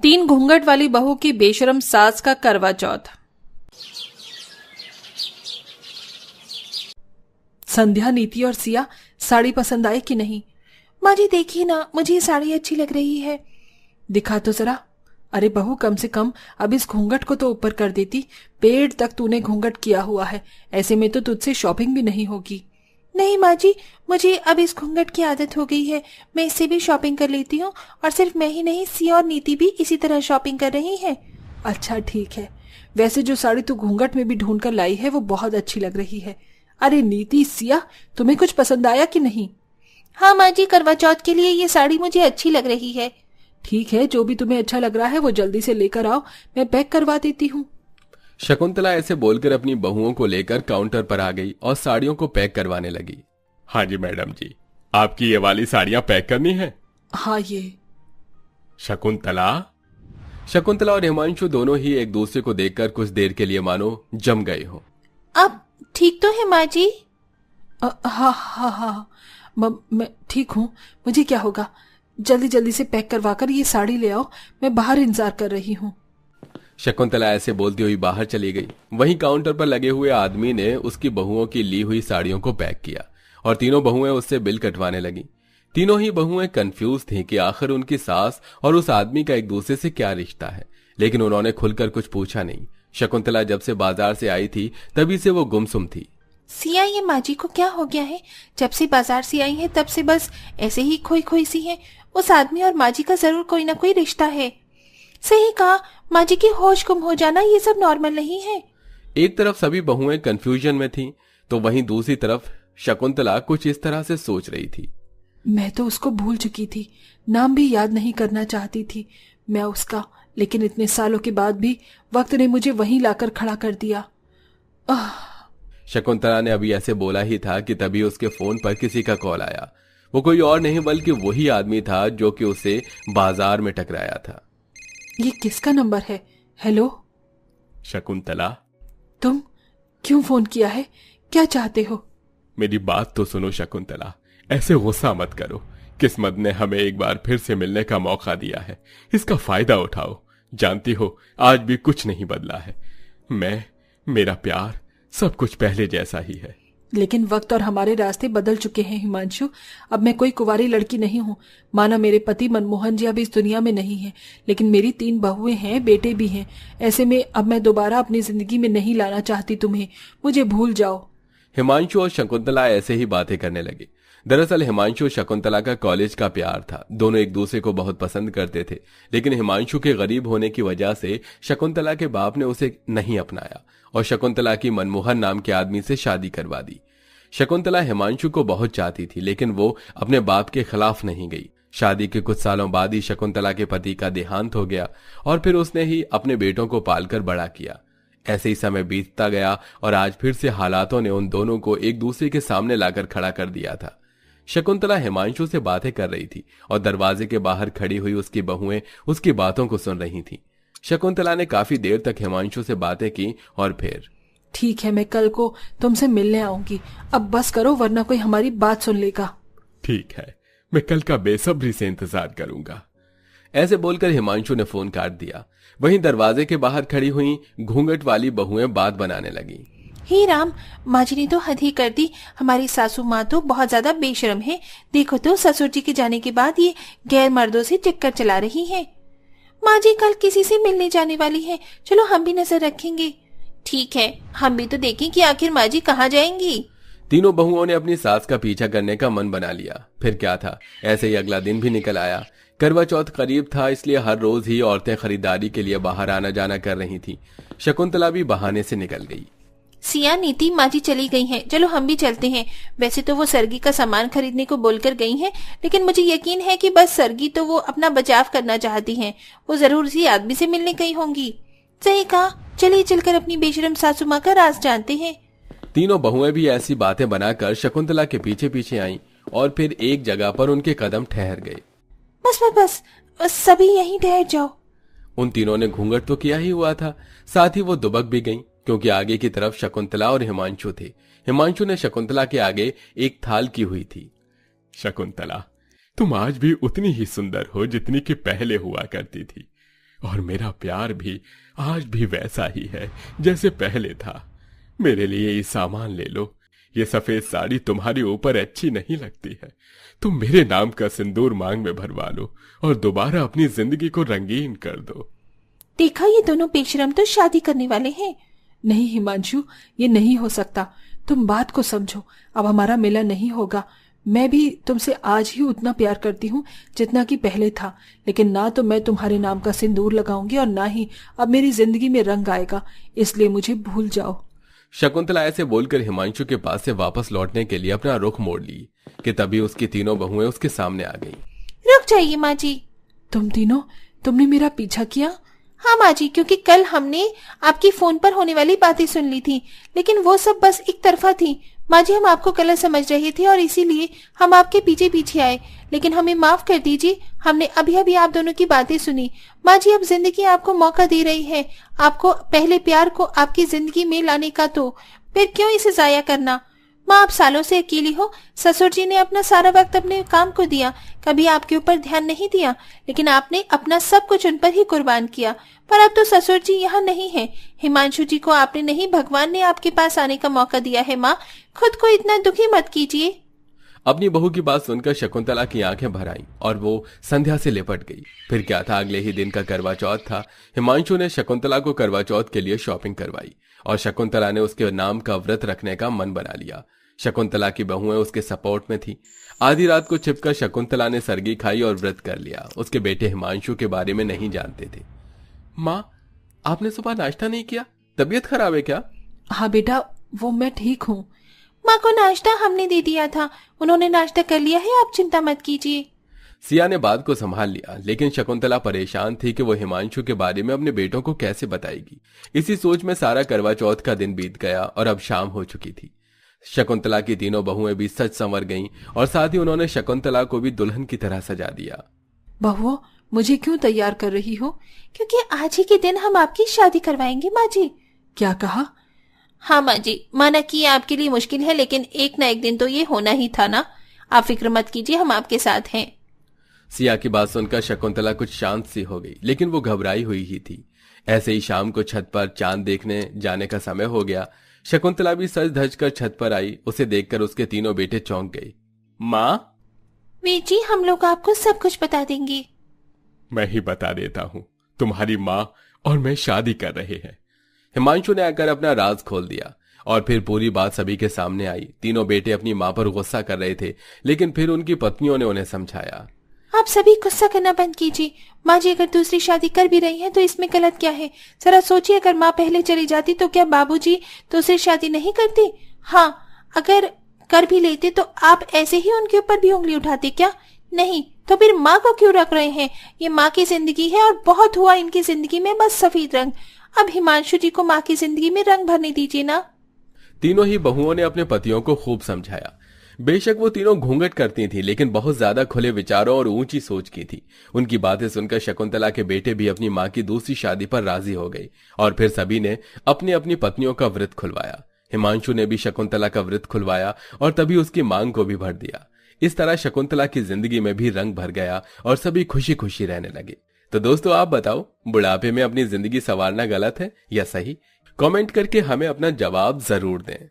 तीन घूंघट वाली बहू की बेशरम सास का करवा चौथ। संध्या, नीति और सिया साड़ी पसंद आई कि नहीं? माँ जी देखिए ना, मुझे ये साड़ी अच्छी लग रही है। दिखा तो जरा। अरे बहू, कम से कम अब इस घूंघट को तो ऊपर कर देती। पेट तक तूने घूंघट किया हुआ है, ऐसे में तो तुझसे शॉपिंग भी नहीं होगी। नहीं माँ जी, मुझे अब इस घूंघट की आदत हो गई है, मैं इससे भी शॉपिंग कर लेती हूँ। और सिर्फ मैं ही नहीं, सिया और नीति भी इसी तरह शॉपिंग कर रही है। अच्छा ठीक है, वैसे जो साड़ी तू घूंघट में भी ढूंढ कर लाई है वो बहुत अच्छी लग रही है। अरे नीति, सिया, तुम्हें कुछ पसंद आया कि नहीं? हाँ माँ जी, करवा चौथ के लिए ये साड़ी मुझे अच्छी लग रही है। ठीक है, जो भी तुम्हें अच्छा लग रहा है वो जल्दी से लेकर आओ, मैं पैक करवा देती हूँ। शकुंतला ऐसे बोलकर अपनी बहुओं को लेकर काउंटर पर आ गई और साड़ियों को पैक करवाने लगी। हाँ जी मैडम जी, आपकी ये वाली साड़ियां पैक करनी है? हाँ ये। शकुंतला और हिमांशु दोनों ही एक दूसरे को देखकर कुछ देर के लिए मानो जम गए हो। अब ठीक तो है माँ जी? हाँ हाँ हाँ, मैं ठीक हूँ। मुझे क्या होगा? जल्दी जल्दी से पैक करवाकर ये साड़ी ले आओ, मैं बाहर इंतजार कर रही हूँ। शकुंतला ऐसे बोलती हुई बाहर चली गई। वहीं काउंटर पर लगे हुए आदमी ने उसकी बहुओं की ली हुई साड़ियों को पैक किया और तीनों बहुएं उससे बिल कटवाने लगी। तीनों ही बहुएं कंफ्यूज थीं कि आखिर उनकी सास और उस आदमी का एक दूसरे से क्या रिश्ता है, लेकिन उन्होंने खुलकर कुछ पूछा नहीं। शकुंतला जब से बाजार से आई थी तभी से वो गुमसुम थी। सिया, ये माँ जी को क्या हो गया है? जब से बाजार से आई है तब से बस ऐसे ही खोई खोई सी है। उस आदमी और माँ जी का जरूर कोई ना कोई रिश्ता है। सही कहा, माँ जी की होश गुम हो जाना ये सब नॉर्मल नहीं है। एक तरफ सभी बहुएं कंफ्यूजन में थीं, तो वहीं दूसरी तरफ शकुंतला कुछ इस तरह से सोच रही थी। मैं तो उसको भूल चुकी थी, नाम भी याद नहीं करना चाहती थी मैं उसका, लेकिन इतने सालों के बाद भी वक्त ने मुझे वहीं लाकर खड़ा कर दिया। शकुंतला ने अभी ऐसे बोला ही था कि तभी उसके फोन पर किसी का कॉल आया। वो कोई और नहीं बल्कि वही आदमी था जो कि उसे बाजार में टकराया था। ये किसका नंबर है? हेलो शकुंतला, तुम क्यों फोन किया है? क्या चाहते हो? मेरी बात तो सुनो शकुंतला, ऐसे गुस्सा मत करो। किस्मत ने हमें एक बार फिर से मिलने का मौका दिया है, इसका फायदा उठाओ। जानती हो, आज भी कुछ नहीं बदला है। मेरा प्यार सब कुछ पहले जैसा ही है। लेकिन वक्त और हमारे रास्ते बदल चुके हैं हिमांशु। अब मैं कोई कुंवारी लड़की नहीं हूँ। माना मेरे पति मनमोहन जी अब इस दुनिया में नहीं है, लेकिन मेरी 3 बहुएं हैं, बेटे भी हैं। ऐसे में अब मैं दोबारा अपनी जिंदगी में नहीं लाना चाहती तुम्हें। मुझे भूल जाओ। हिमांशु और शकुंतला ऐसे ही बातें करने लगे। दरअसल हिमांशु और शकुंतला का कॉलेज का प्यार था। दोनों एक दूसरे को बहुत पसंद करते थे, लेकिन हिमांशु के गरीब होने की वजह से शकुंतला के बाप ने उसे नहीं अपनाया और शकुंतला की मनमोहन नाम के आदमी से शादी करवा दी। शकुंतला हिमांशु को बहुत चाहती थी, लेकिन वो अपने बाप के खिलाफ नहीं गई। शादी के कुछ सालों बाद ही शकुंतला के पति का देहांत हो गया और फिर उसने ही अपने बेटों को पालकर बड़ा किया। ऐसे ही समय बीतता गया और आज फिर से हालातों ने उन दोनों को एक दूसरे के सामने लाकर खड़ा कर दिया था। शकुंतला हिमांशु से बातें कर रही थी और दरवाजे के बाहर खड़ी हुई उसकी बहुएं उसकी बातों को सुन रही थीं। शकुंतला ने काफी देर तक हिमांशु से बातें की और फिर, ठीक है, मैं कल को तुमसे मिलने आऊंगी। अब बस करो, वरना कोई हमारी बात सुन लेगा। ठीक है, मैं कल का बेसब्री से इंतजार करूंगा। ऐसे बोलकर हिमांशु ने फोन काट दिया। वहीं दरवाजे के बाहर खड़ी हुई घूंघट वाली बहुएं बात बनाने लगी। हे राम, माँ जी ने तो हद ही कर दी। हमारी सासू माँ तो बहुत ज्यादा बेशर्म है। देखो तो ससुर जी के जाने के बाद ये गैर मर्दों से चक्कर चला रही है। माँ जी कल किसी से मिलने जाने वाली है, चलो हम भी नजर रखेंगे। ठीक है, हम भी तो देखें कि आखिर माँ जी कहाँ जाएंगी। तीनों बहुओं ने अपनी सास का पीछा करने का मन बना लिया। फिर क्या था, ऐसे ही अगला दिन भी निकल आया। करवा चौथ करीब था, इसलिए हर रोज ही औरतें खरीदारी के लिए बाहर आना जाना कर रही थी। शकुंतला भी बहाने से निकल गई। सिया, नीति, माँ जी चली गई हैं, चलो हम भी चलते हैं। वैसे तो वो सरगी का सामान खरीदने को बोलकर गई हैं, लेकिन मुझे यकीन है कि बस सरगी तो वो अपना बचाव करना चाहती हैं। वो जरूर इसी आदमी से मिलने गई होंगी। सही कहा, चलिए चलकर अपनी बेशरम सासू माँ का राज जानते हैं। तीनों बहुएं भी ऐसी बातें बनाकर शकुंतला के पीछे पीछे आईं और फिर एक जगह पर उनके कदम ठहर गए। बस बस बस, सभी यहीं ठहर जाओ। उन तीनों ने घूंघट तो किया ही हुआ था, साथ ही वो दुबक भी गईं, क्योंकि आगे की तरफ शकुंतला और हिमांशु थे। हिमांशु ने शकुंतला के आगे एक थाल की हुई थी। शकुंतला, तुम आज भी उतनी ही सुंदर हो जितनी कि पहले हुआ करती थी। और मेरा प्यार भी आज भी वैसा ही है जैसे पहले था। मेरे लिए ये सामान ले लो। ये सफेद साड़ी तुम्हारे ऊपर अच्छी नहीं लगती है। तुम मेरे नाम का सिंदूर मांग में भरवा लो और दोबारा अपनी जिंदगी को रंगीन कर दो। देखा, ये दोनों बेशरम तो शादी करने वाले हैं। नहीं हिमांशु, ये नहीं हो सकता। तुम बात को समझो। अब हमारा मिलन नहीं होगा। मैं भी तुमसे आज ही उतना प्यार करती हूँ जितना कि पहले था, लेकिन ना तो मैं तुम्हारे नाम का सिंदूर लगाऊंगी और ना ही अब मेरी जिंदगी में रंग आएगा। इसलिए मुझे भूल जाओ। शकुंतला ऐसे बोलकर हिमांशु के पास से वापस लौटने के लिए अपना रुख मोड़ ली कि तभी उसकी तीनों बहुएं उसके सामने आ गईं। रुक जाइए माँ जी। तुम तीनों, तुमने मेरा पीछा किया? हाँ माँ जी, क्योंकि कल हमने आपकी फोन पर होने वाली बातें सुन ली थी, लेकिन वो सब बस एक तरफा थी। माँ जी, हम आपको गलत समझ रहे थे और इसीलिए हम आपके पीछे पीछे आए, लेकिन हमें माफ कर दीजिए। हमने अभी अभी आप दोनों की बातें सुनी। माँ जी, अब जिंदगी आपको मौका दे रही है, आपको पहले प्यार को आपकी जिंदगी में लाने का, तो फिर क्यों इसे जाया करना। माँ, आप सालों से अकेली हो। ससुर जी ने अपना सारा वक्त अपने काम को दिया, कभी आपके ऊपर ध्यान नहीं दिया, लेकिन आपने अपना सब कुछ उन पर ही कुर्बान किया। पर अब तो ससुर जी यहाँ नहीं है। हिमांशु जी को आपने नहीं, भगवान ने आपके पास आने का मौका दिया है। माँ, खुद को इतना दुखी मत कीजिए। अपनी बहू की बात सुनकर शकुंतला की आंखें भर आईं और वो संध्या से लिपट गई। फिर क्या था, अगले ही दिन का करवा चौथ था। हिमांशु ने शकुंतला को करवा चौथ के लिए शॉपिंग करवाई और शकुंतला ने उसके नाम का व्रत रखने का मन बना लिया। शकुंतला की बहुएं उसके सपोर्ट में थी। आधी रात को छिपकर शकुंतला ने सरगी खाई और व्रत कर लिया। उसके बेटे हिमांशु के बारे में नहीं जानते थे। माँ, आपने सुबह नाश्ता नहीं किया? तबीयत खराब है क्या? हाँ बेटा, वो मैं ठीक हूँ। माँ को नाश्ता हमने दे दिया था, उन्होंने नाश्ता कर लिया है, आप चिंता मत कीजिए। सिया ने बात को संभाल लिया, लेकिन शकुंतला परेशान थी कि वो हिमांशु के बारे में अपने बेटों को कैसे बताएगी। इसी सोच में सारा करवा चौथ का दिन बीत गया और अब शाम हो चुकी थी। शकुंतला की तीनों बहुएं भी सच संवर गईं और साथ ही उन्होंने शकुंतला को भी दुल्हन की तरह सजा दिया। बहुओं, मुझे क्यों तैयार कर रही हो? क्योंकि आज ही के दिन हम आपकी शादी करवाएंगे माँ जी। क्या कहा? हाँ माँ जी, माना कि आपके लिए मुश्किल है, लेकिन एक ना एक दिन तो ये होना ही था ना। आप फिक्र मत कीजिए, हम आपके साथ हैं। सिया की बात सुनकर शकुंतला कुछ शांत सी हो गई, लेकिन वो घबराई हुई ही थी। ऐसे ही शाम को छत पर चांद देखने जाने का समय हो गया। शकुंतला भी सज धज कर छत पर आई। उसे देखकर उसके तीनों बेटे चौंक गए। माँ? वीर जी, हम लोग आपको सब कुछ बता देंगे। मैं ही बता देता हूँ, तुम्हारी माँ और मैं शादी कर रहे हैं। हिमांशु ने आकर अपना राज खोल दिया और फिर पूरी बात सभी के सामने आई। तीनों बेटे अपनी माँ पर गुस्सा कर रहे थे, लेकिन फिर उनकी पत्नियों ने उन्हें समझाया। आप सभी गुस्सा करना बंद कीजिए। माँ जी अगर दूसरी शादी कर भी रही हैं तो इसमें गलत क्या है? जरा सोचिए, अगर माँ पहले चली जाती तो क्या बाबूजी दूसरी शादी नहीं करते? हाँ, अगर कर भी लेते तो आप ऐसे ही उनके ऊपर भी उंगली उठाते क्या? नहीं, तो फिर माँ को क्यों रख रहे हैं? ये माँ की जिंदगी है और बहुत हुआ इनकी जिंदगी में बस सफेद रंग। अब हिमांशु जी को माँ की जिंदगी में रंग भरने दीजिए ना। तीनों ही बहुओं ने अपने पतियों को खूब समझाया। बेशक वो तीनों घूंघट करती थी, लेकिन बहुत ज्यादा खुले विचारों और ऊंची सोच की थी। उनकी बातें सुनकर शकुंतला के बेटे भी अपनी माँ की दूसरी शादी पर राजी हो गए और फिर सभी ने अपनी अपनी पत्नियों का व्रत खुलवाया। हिमांशु ने भी शकुंतला का व्रत खुलवाया और तभी उसकी मांग को भी भर दिया। इस तरह शकुंतला की जिंदगी में भी रंग भर गया और सभी खुशी खुशी रहने लगे। तो दोस्तों, आप बताओ, बुढ़ापे में अपनी जिंदगी संवारना गलत है या सही? कमेंट करके हमें अपना जवाब जरूर दें।